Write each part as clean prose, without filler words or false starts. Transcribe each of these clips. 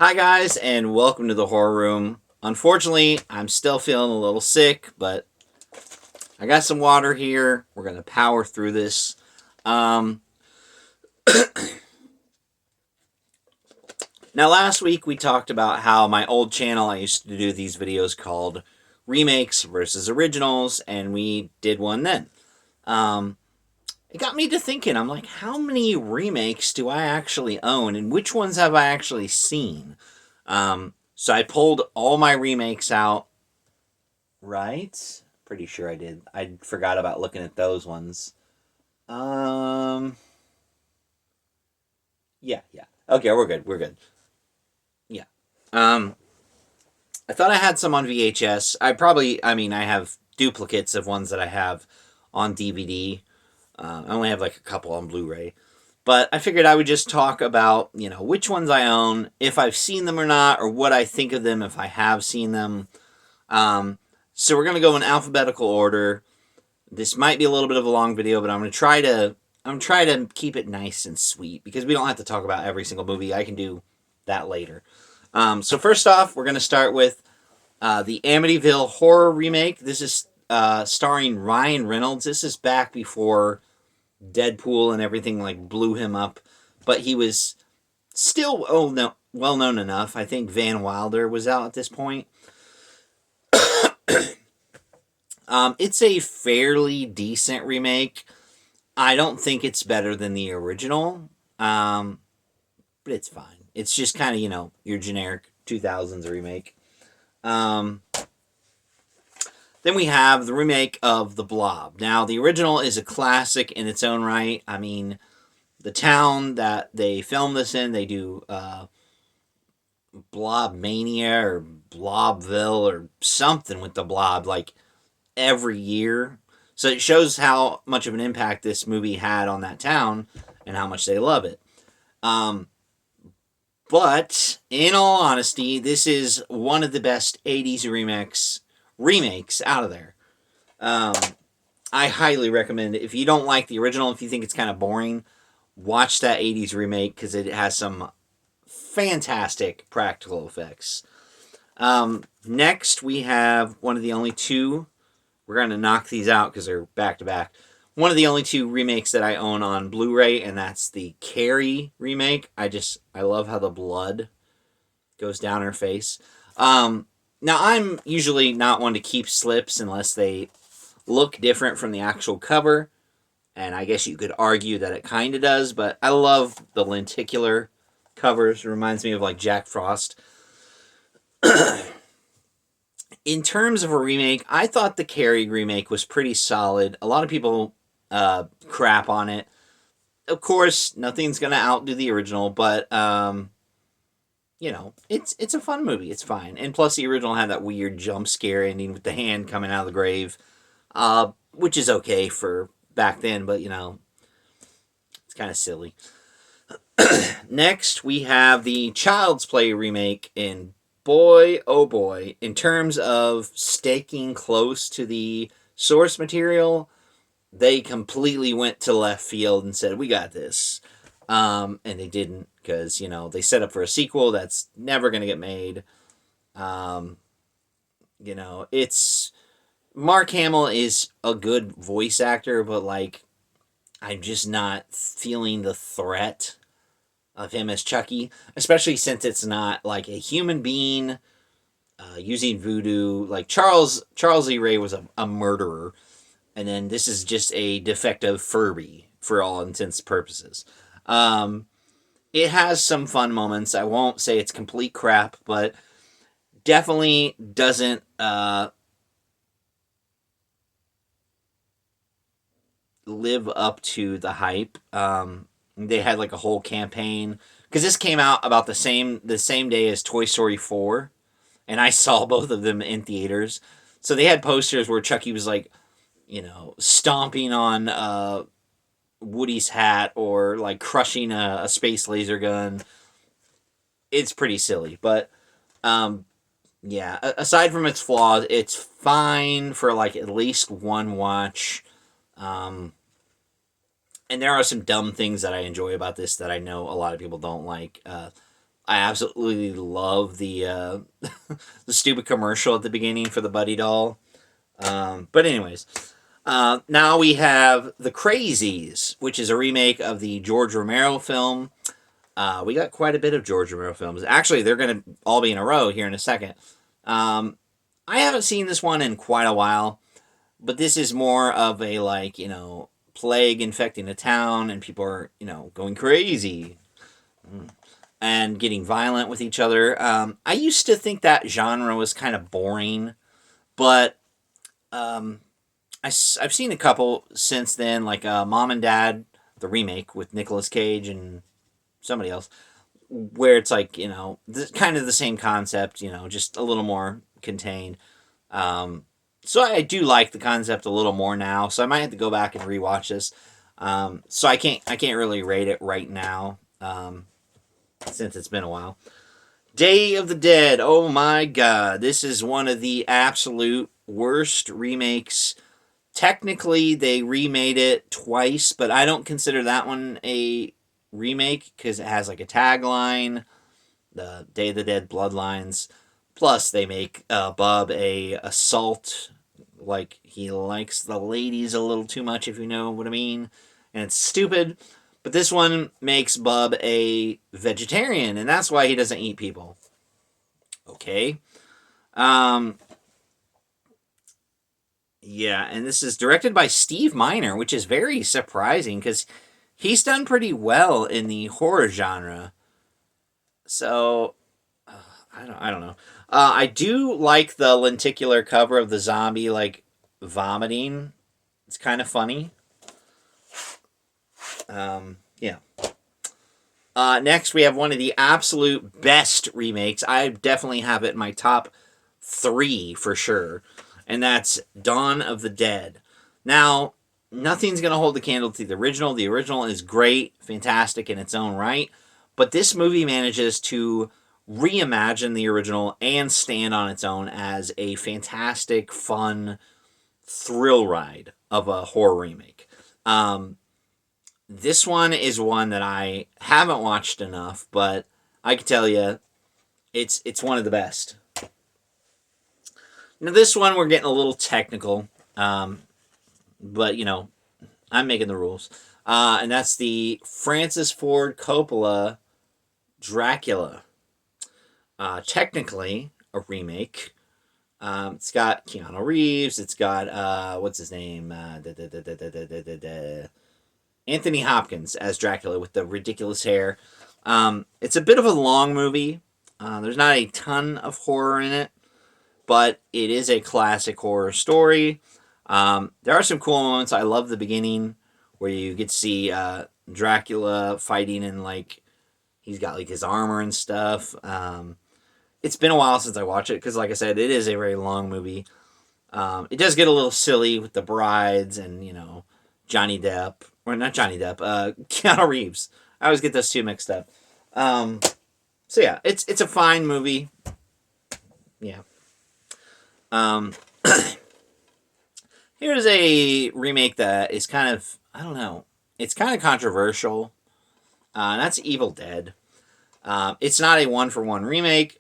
Hi, guys, and welcome to the horror room. Unfortunately, I'm still feeling a little sick, but I got some water here. We're going to power through this. Um, Now, last week we talked about how my old channel, I used to do these videos called Remakes versus Originals, and we did one then. Um, it got me to thinking, I'm like, how many remakes do I actually own, and which ones have I actually seen? So I pulled all my remakes out. Right? Pretty sure I did. I forgot about looking at those ones. Um, yeah. Okay, we're good. We're good. Yeah. Um, I thought I had some on VHS. I have duplicates of ones that I have on DVD. I only have like a couple on Blu-ray. But I figured I would just talk about, which ones I own, if I've seen them or not, or what I think of them if I have seen them. Um, so we're going to go in alphabetical order. This might be a little bit of a long video, but I'm try to keep it nice and sweet because we don't have to talk about every single movie. I can do that later. So first off, we're gonna start with the Amityville Horror remake. This is starring Ryan Reynolds. This is back before Deadpool and everything like blew him up, but he was still well known enough. I think Van Wilder was out at this point. It's a fairly decent remake. I don't think it's better than the original, but it's fine. It's just kind of, your generic 2000s remake. Um, then we have the remake of The Blob. Now, the original is a classic in its own right. I mean, the town that they filmed this in, they do Blob Mania or Blobville or something with the Blob like every year. So it shows how much of an impact this movie had on that town and how much they love it. Um, but in all honesty, this is one of the best 80s remakes out of there. Um, I highly recommend it. If you don't like the original, if you think it's kind of boring, watch that 80s remake because it has some fantastic practical effects. Next, we have one of the only two. We're going to knock these out because they're back to back. One of the only two remakes that I own on Blu-ray, and that's the Carrie remake. I love how the blood goes down her face. Now, I'm usually not one to keep slips unless they look different from the actual cover, and I guess you could argue that it kind of does, but I love the lenticular covers. It reminds me of like Jack Frost. In terms of a remake, I thought the Carrie remake was pretty solid. A lot of people crap on it. Of course, nothing's gonna outdo the original, but it's a fun movie. It's fine, and plus the original had that weird jump scare ending with the hand coming out of the grave, which is okay for back then, but it's kind of silly. Next, we have the Child's Play remake, and boy, oh boy, in terms of staking close to the source material, they completely went to left field and said, "We got this," and they didn't because they set up for a sequel that's never going to get made. Um, it's Mark Hamill is a good voice actor, but like I'm just not feeling the threat of him as Chucky, especially since it's not like a human being using voodoo. Like Charles E. Ray was a murderer, and then this is just a defective Furby for all intents and purposes. Um, it has some fun moments. I won't say it's complete crap, but definitely doesn't live up to the hype. They had like a whole campaign because this came out about the same day as Toy Story 4, and I saw both of them in theaters. So they had posters where Chucky was like, stomping on Woody's hat or like crushing a space laser gun. It's pretty silly, but um, yeah. Aside from its flaws, it's fine for like at least one watch. Um, and there are some dumb things that I enjoy about this that I know a lot of people don't like. I absolutely love the stupid commercial at the beginning for the Buddy doll. But anyways, now we have The Crazies, which is a remake of the George Romero film. We got quite a bit of George Romero films. Actually, they're going to all be in a row here in a second. Um, I haven't seen this one in quite a while, but this is more of a like plague infecting a town and people are going crazy and getting violent with each other. I used to think that genre was kind of boring, but um, I've seen a couple since then, like Mom and Dad, the remake with Nicolas Cage and somebody else, where it's like kind of the same concept, just a little more contained. Um, so I do like the concept a little more now. So I might have to go back and rewatch this. So I can't really rate it right now since it's been a while. Day of the Dead. Oh my god, this is one of the absolute worst remakes. Technically, they remade it twice, but I don't consider that one a remake because it has like a tagline, the Day of the Dead Bloodlines. Plus, they make Bub a assault, like he likes the ladies a little too much, if you know what I mean, and it's stupid. But this one makes Bub a vegetarian, and that's why he doesn't eat people. Okay. Um, yeah, and this is directed by Steve Miner, which is very surprising because he's done pretty well in the horror genre. So I don't know. I do like the lenticular cover of the zombie like vomiting. It's kind of funny. Yeah. Next, we have one of the absolute best remakes. I definitely have it in my top three for sure, and that's Dawn of the Dead. Now, nothing's going to hold the candle to the original. The original is great, fantastic in its own right, but this movie manages to reimagine the original and stand on its own as a fantastic, fun thrill ride of a horror remake. Um, this one is one that I haven't watched enough, but I can tell you it's one of the best. Now this one we're getting a little technical, but I'm making the rules, and that's the Francis Ford Coppola Dracula. Technically a remake. It's got Keanu Reeves. It's got what's his name? Anthony Hopkins as Dracula with the ridiculous hair. It's a bit of a long movie. There's not a ton of horror in it, but it is a classic horror story. There are some cool moments. I love the beginning where you get to see Dracula fighting and like he's got like his armor and stuff. It's been a while since I watched it because, like I said, it is a very long movie. It does get a little silly with the brides and Johnny Depp or not Johnny Depp, Keanu Reeves. I always get those two mixed up. Um, so yeah, it's a fine movie. Yeah. Um, Here's a remake that is kind of I don't know. It's kind of controversial. That's Evil Dead. It's not a one for one remake.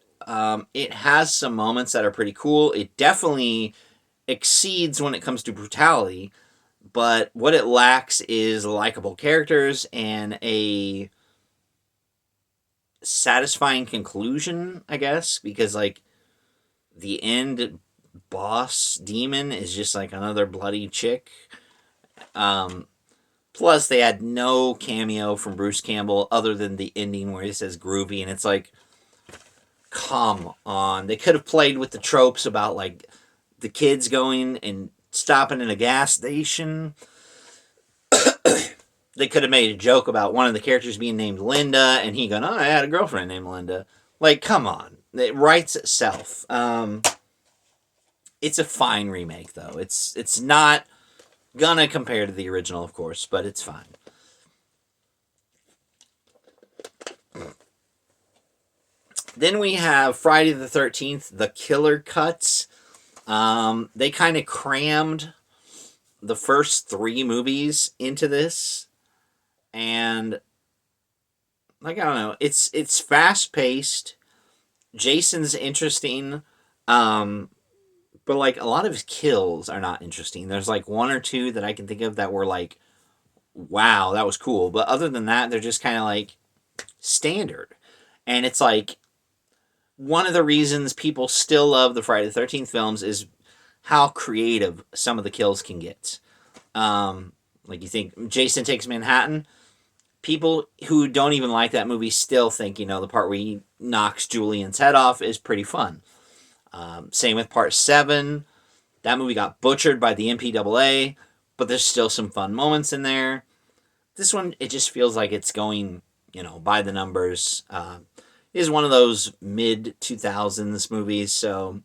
It has some moments that are pretty cool. It definitely exceeds when it comes to brutality, but what it lacks is likable characters and a satisfying conclusion, I guess, because like the end boss demon is just like another bloody chick. Um, Plus, they had no cameo from Bruce Campbell other than the ending where he says groovy, and it's like, come on. They could have played with the tropes about like the kids going and stopping in a gas station. They could have made a joke about one of the characters being named Linda, and he going, "Oh, I had a girlfriend named Linda." Like, come on, it writes itself. It's a fine remake, though. It's not gonna compare to the original, of course, but it's fine. Then we have Friday the 13th, The Killer Cuts. They kind of crammed the first three movies into this, and like, I don't know. It's fast paced. Jason's interesting. Um, but like a lot of his kills are not interesting. There's like one or two that I can think of that were like, wow, that was cool. But other than that, they're just kind of like standard. And it's like one of the reasons people still love the Friday the 13th films is how creative some of the kills can get. Like you think Jason Takes Manhattan, people who don't even like that movie still think, the part where he knocks Julian's head off is pretty fun. Same with part 7. That movie got butchered by the MPAA, but there's still some fun moments in there. This one, it just feels like it's going, by the numbers. It is one of those mid 2000s movies, so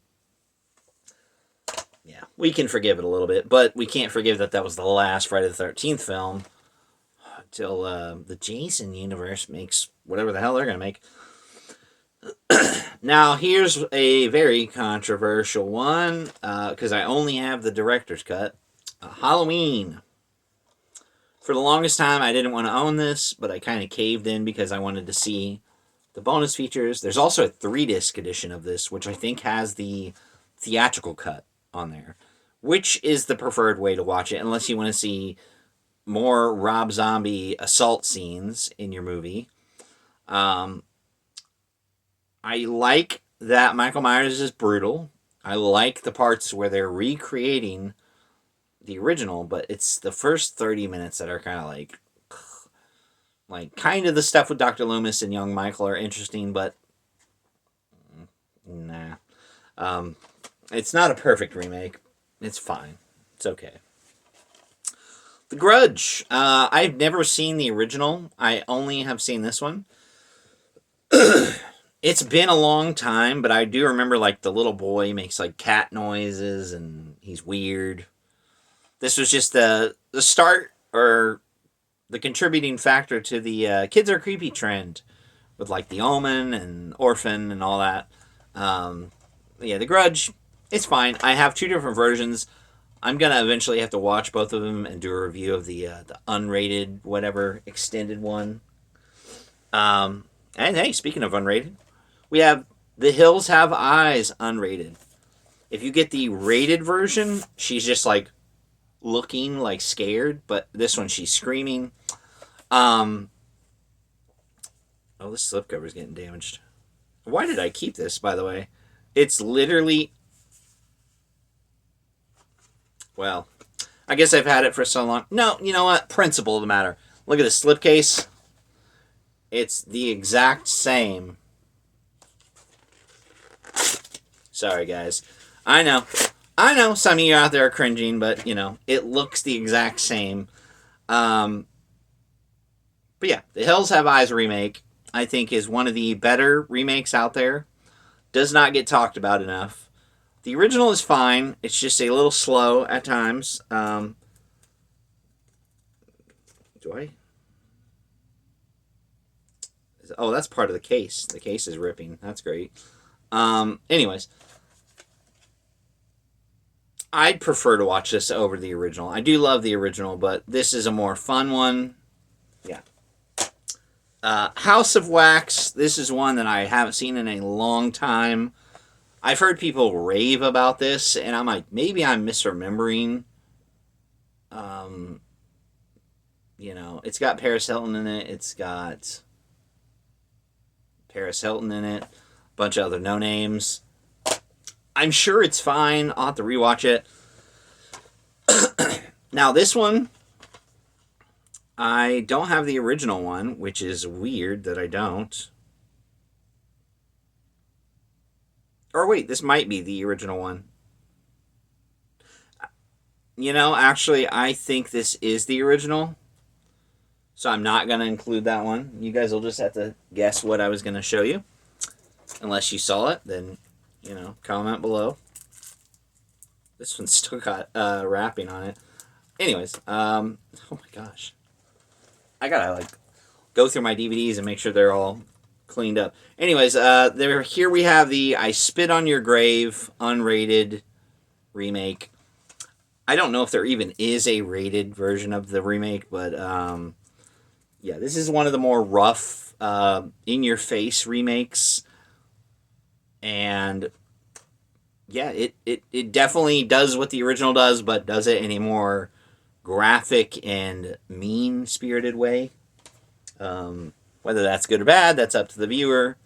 yeah, we can forgive it a little bit, but we can't forgive that was the last Friday the 13th film until the Jason universe makes whatever the hell they're going to make. Now, here's a very controversial one, because I only have the director's cut. Halloween. For the longest time, I didn't want to own this, but I kind of caved in because I wanted to see the bonus features. There's also a 3-disc edition of this, which I think has the theatrical cut on there, which is the preferred way to watch it, unless you want to see more Rob Zombie assault scenes in your movie. I like that Michael Myers is brutal. I like the parts where they're recreating the original, but it's the first 30 minutes that are kind of like kind of the stuff with Dr. Loomis and young Michael are interesting, but nah. It's not a perfect remake. It's fine. It's okay. The Grudge. I've never seen the original. I only have seen this one. It's been a long time, but I do remember like the little boy makes like cat noises and he's weird. This was just the start or the contributing factor to the kids are creepy trend with like The Omen and Orphan and all that. Yeah, The Grudge, it's fine. I have 2 different versions. I'm gonna eventually have to watch both of them and do a review of the unrated whatever extended one. And hey, speaking of unrated, we have The Hills Have Eyes unrated. If you get the rated version, she's just like looking like scared, but this one she's screaming. Oh, this slipcover is getting damaged. Why did I keep this, by the way? It's literally... Well, I guess I've had it for so long. No, you know what? Principle of the matter. Look at this slipcase. It's the exact same. Sorry, guys. I know some of you out there are cringing, but, it looks the exact same. But yeah, The Hills Have Eyes remake, I think, is one of the better remakes out there. Does not get talked about enough. The original is fine. It's just a little slow at times. Do I? Oh, that's part of the case. The case is ripping. That's great. Anyways, I'd prefer to watch this over the original. I do love the original, but this is a more fun one. Yeah. House of Wax. This is one that I haven't seen in a long time. I've heard people rave about this, and I'm like, maybe I'm misremembering. It's got Paris Hilton in it. It's got Paris Hilton in it. A bunch of other no names. I'm sure it's fine. I'll have to rewatch it. Now, this one, I don't have the original one, which is weird that I don't. Or wait, this might be the original one. Actually, I think this is the original. So I'm not going to include that one. You guys will just have to guess what I was going to show you. Unless you saw it, then, comment below. This one's still got wrapping on it. Anyways, oh my gosh. I gotta, go through my DVDs and make sure they're all cleaned up. Anyways, here we have the I Spit on Your Grave unrated remake. I don't know if there even is a rated version of the remake, but yeah, this is one of the more rough in your face remakes, and yeah, it definitely does what the original does, but does it in a more graphic and mean spirited way. Whether that's good or bad, that's up to the viewer.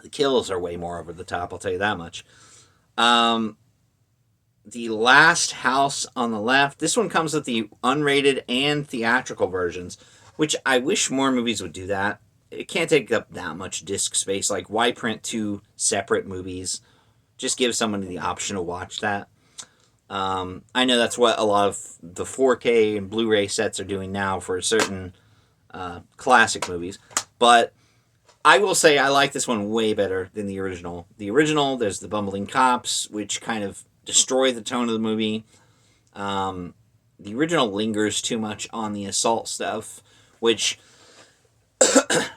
The kills are way more over the top, I'll tell you that much. Um, the Last House on the Left. This one comes with the unrated and theatrical versions, which I wish more movies would do that. It can't take up that much disc space. Like, why print two separate movies? Just give someone the option to watch that. I know that's what a lot of the 4K and Blu-ray sets are doing now for certain classic movies. But I will say I like this one way better than the original. The original, there's the bumbling cops, which kind of destroy the tone of the movie. The original lingers too much on the assault stuff, which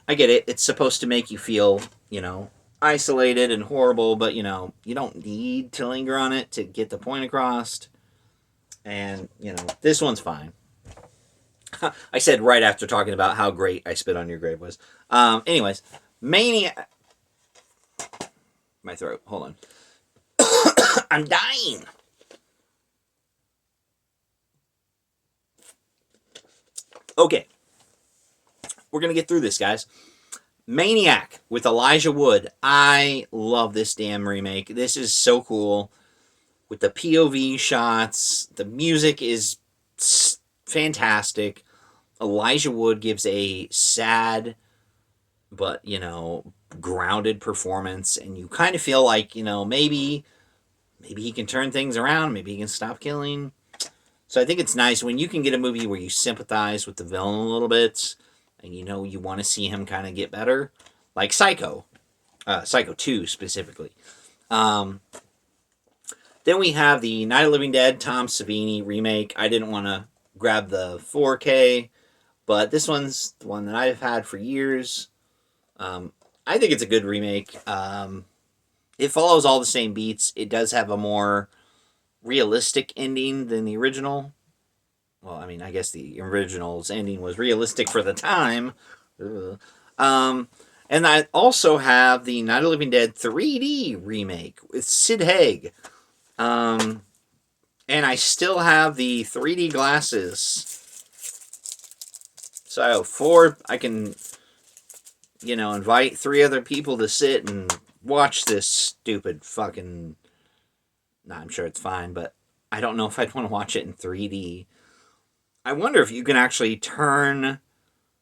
I get it. It's supposed to make you feel, isolated and horrible, but, you don't need to linger on it to get the point across. And, this one's fine. I said right after talking about how great I Spit on Your Grave was. Anyways, Maniac. My throat. Hold on. I'm dying. Okay. We're going to get through this, guys. Maniac with Elijah Wood. I love this damn remake. This is so cool. With the POV shots, the music is fantastic. Elijah Wood gives a sad but, grounded performance, and you kind of feel like, maybe he can turn things around, maybe he can stop killing. So I think it's nice when you can get a movie where you sympathize with the villain a little bit, and you want to see him kind of get better, like Psycho 2 specifically. Then we have the Night of the Living Dead Tom Savini remake. I didn't want to grab the 4K, but this one's the one that I've had for years. I think it's a good remake. It follows all the same beats. It does have a more realistic ending than the original. Well, I mean, I guess the original's ending was realistic for the time. And I also have the Night of the Living Dead 3D remake with Sid Haig. And I still have the 3D glasses. So I can, invite 3 other people to sit and watch this stupid fucking... Nah, I'm sure it's fine, but I don't know if I'd want to watch it in 3D. I wonder if you can actually turn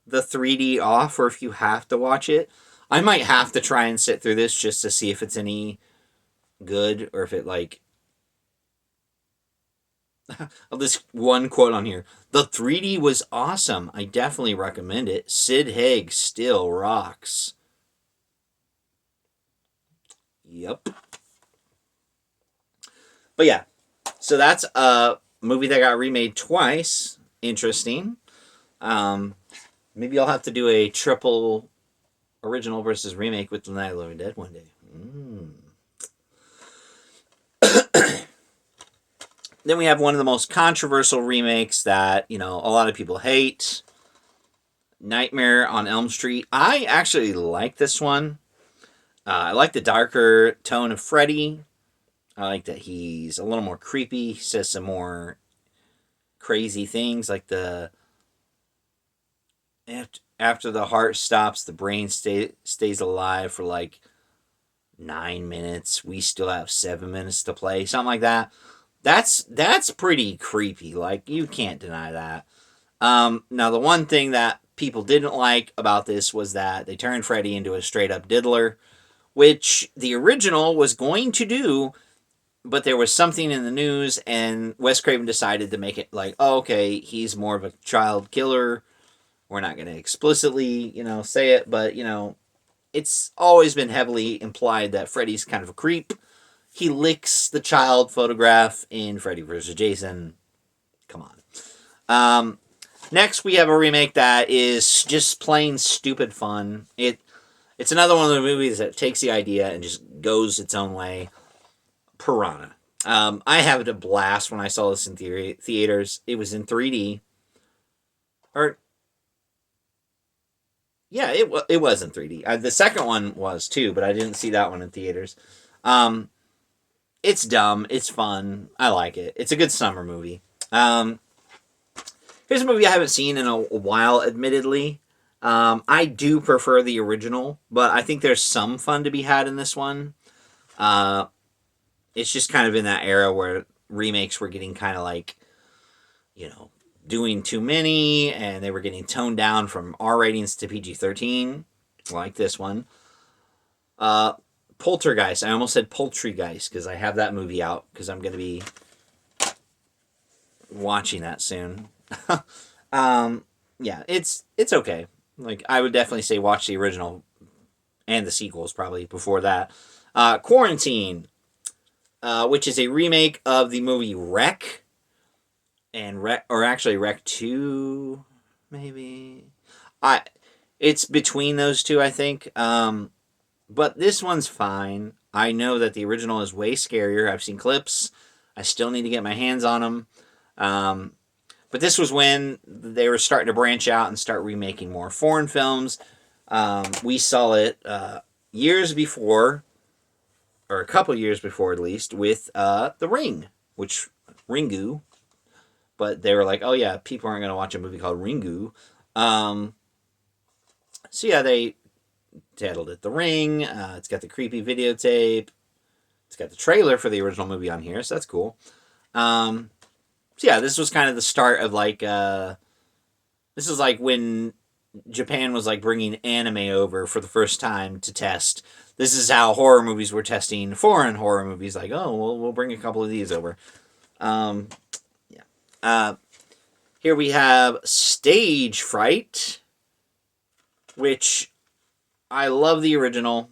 the 3D off, or if you have to watch it. I might have to try and sit through this just to see if it's any good, or if it, this one quote on here. The 3D was awesome. I definitely recommend it. Sid Haig still rocks. Yep. But yeah, so that's a movie that got remade twice. Interesting. Maybe I'll have to do a triple original versus remake with The Night of the Living Dead one day. Then we have one of the most controversial remakes that, a lot of people hate. Nightmare on Elm Street. I actually like this one. I like the darker tone of Freddy. I like that he's a little more creepy. He says some more crazy things, like after the heart stops, the brain stays alive for 9 minutes. We still have 7 minutes to play. Something like that. That's pretty creepy. You can't deny that. Now, the one thing that people didn't like about this was that they turned Freddy into a straight-up diddler, which the original was going to do, but there was something in the news, and Wes Craven decided to make it okay, he's more of a child killer. We're not going to explicitly, say it, but, it's always been heavily implied that Freddy's kind of a creep. He licks the child photograph in Freddy vs. Jason. Come on. Next, we have a remake that is just plain stupid fun. It's another one of the movies that takes the idea and just goes its own way. Piranha. I had a blast when I saw this in theaters. It was in 3D. Yeah, it was in 3D. The second one was too, but I didn't see that one in theaters. Um, it's dumb. It's fun. I like it. It's a good summer movie. Um, Here's a movie I haven't seen in a while, admittedly. I do prefer the original, but I think there's some fun to be had in this one. Uh, it's just kind of in that era where remakes were getting kind of like, you know, doing too many, and they were getting toned down from R ratings to PG-13, like this one. Uh, Poltergeist. I almost said Poultrygeist because I have that movie out because I'm going to be watching that soon. um, yeah, it's okay. Like I would definitely say watch the original and the sequels probably before that. Quarantine, which is a remake of the movie Wreck, and Wreck 2, maybe. I it's between those two, I think. But this one's fine. I know that the original is way scarier. I've seen clips. I still need to get my hands on them. Um, but this was when they were starting to branch out and start remaking more foreign films. We saw it years before, or a couple years before at least, with The Ring, which Ringu. But they were like, oh yeah, people aren't going to watch a movie called Ringu. Um, so yeah, they titled it The Ring. It's got the creepy videotape. It's got the trailer for the original movie on here, so that's cool. So yeah, this was kind of the start of like this is like when Japan was like bringing anime over for the first time to test. This is how horror movies were testing foreign horror movies. Like, oh, we'll bring a couple of these over. Um, yeah. Here we have Stage Fright, which I love the original,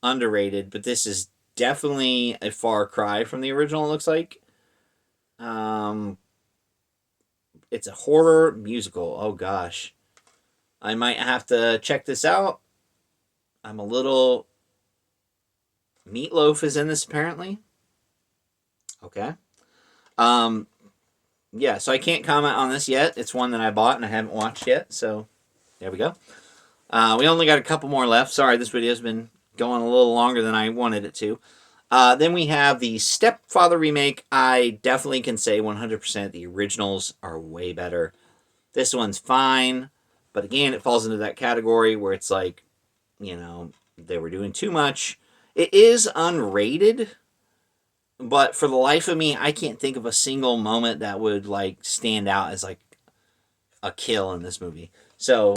underrated, but this is definitely a far cry from the original. It looks like. Um, it's a horror musical. Oh gosh, I might have to check this out. I'm a little. Meatloaf is in this apparently. Okay. Um, yeah, so I can't comment on this yet. It's one that I bought and I haven't watched yet. So there we go. We only got a couple more left. Sorry, this video's been going a little longer than I wanted it to. Then we have the Stepfather remake. I definitely can say 100% the originals are way better. This one's fine, but again, it falls into that category where it's like, they were doing too much. It is unrated, but for the life of me, I can't think of a single moment that would like stand out as like a kill in this movie. So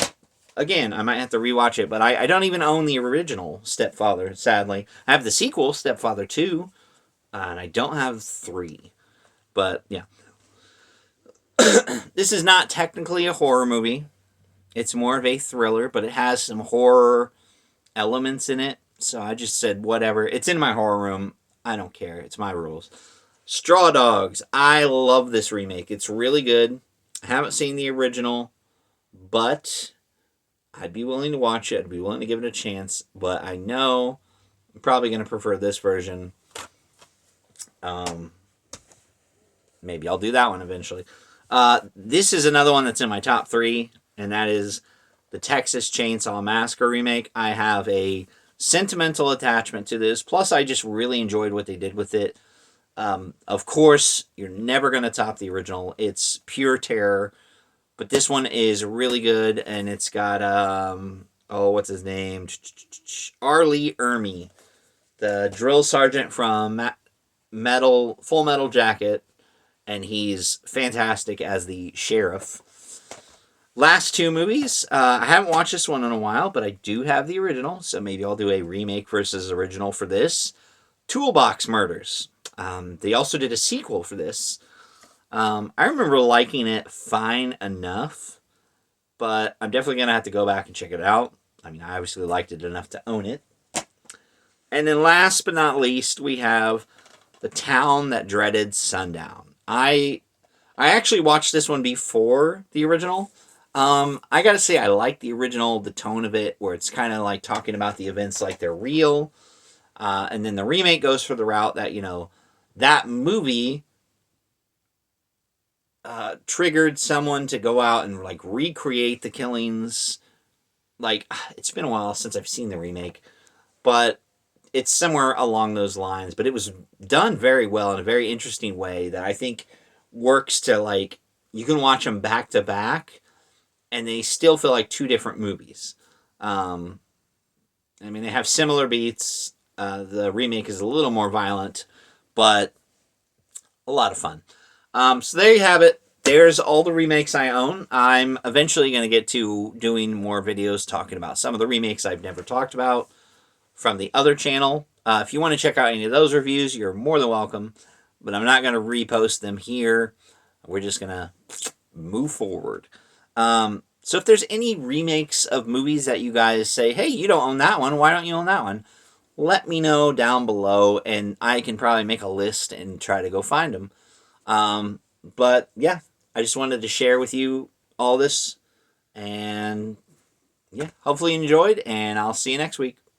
again, I might have to rewatch it, but I don't even own the original Stepfather, sadly. I have the sequel, Stepfather 2, and I don't have 3. But yeah. This is not technically a horror movie. It's more of a thriller, but it has some horror elements in it. So I just said, whatever. It's in my horror room. I don't care. It's my rules. Straw Dogs. I love this remake. It's really good. I haven't seen the original, but I'd be willing to watch it. I'd be willing to give it a chance. But I know I'm probably going to prefer this version. Maybe I'll do that one eventually. This is another one that's in my top 3, and that is the Texas Chainsaw Massacre remake. I have a sentimental attachment to this. Plus, I just really enjoyed what they did with it. Of course, you're never going to top the original. It's pure terror. But this one is really good, and it's got, what's his name? R. Lee Ermey, the drill sergeant from Full Metal Jacket, and he's fantastic as the sheriff. Last 2 movies. I haven't watched this one in a while, but I do have the original, so maybe I'll do a remake versus original for this. Toolbox Murders. They also did a sequel for this. I remember liking it fine enough, but I'm definitely going to have to go back and check it out. I mean, I obviously liked it enough to own it. And then last but not least, we have The Town That Dreaded Sundown. I actually watched this one before the original. I gotta say, I like the original, the tone of it, where it's kind of like talking about the events like they're real. And then the remake goes for the route that, that movie triggered someone to go out and like recreate the killings like, it's been a while since I've seen the remake, but it's somewhere along those lines. But it was done very well in a very interesting way that I think works to, like, you can watch them back to back and they still feel like two different movies. Um, I mean, they have similar beats. The remake is a little more violent, but a lot of fun. So there you have it. There's all the remakes I own. I'm eventually going to get to doing more videos talking about some of the remakes I've never talked about from the other channel. If you want to check out any of those reviews, you're more than welcome. But I'm not going to repost them here. We're just going to move forward. So if there's any remakes of movies that you guys say, hey, you don't own that one, why don't you own that one? Let me know down below, and I can probably make a list and try to go find them. But yeah, I just wanted to share with you all this, and yeah, hopefully you enjoyed, and I'll see you next week.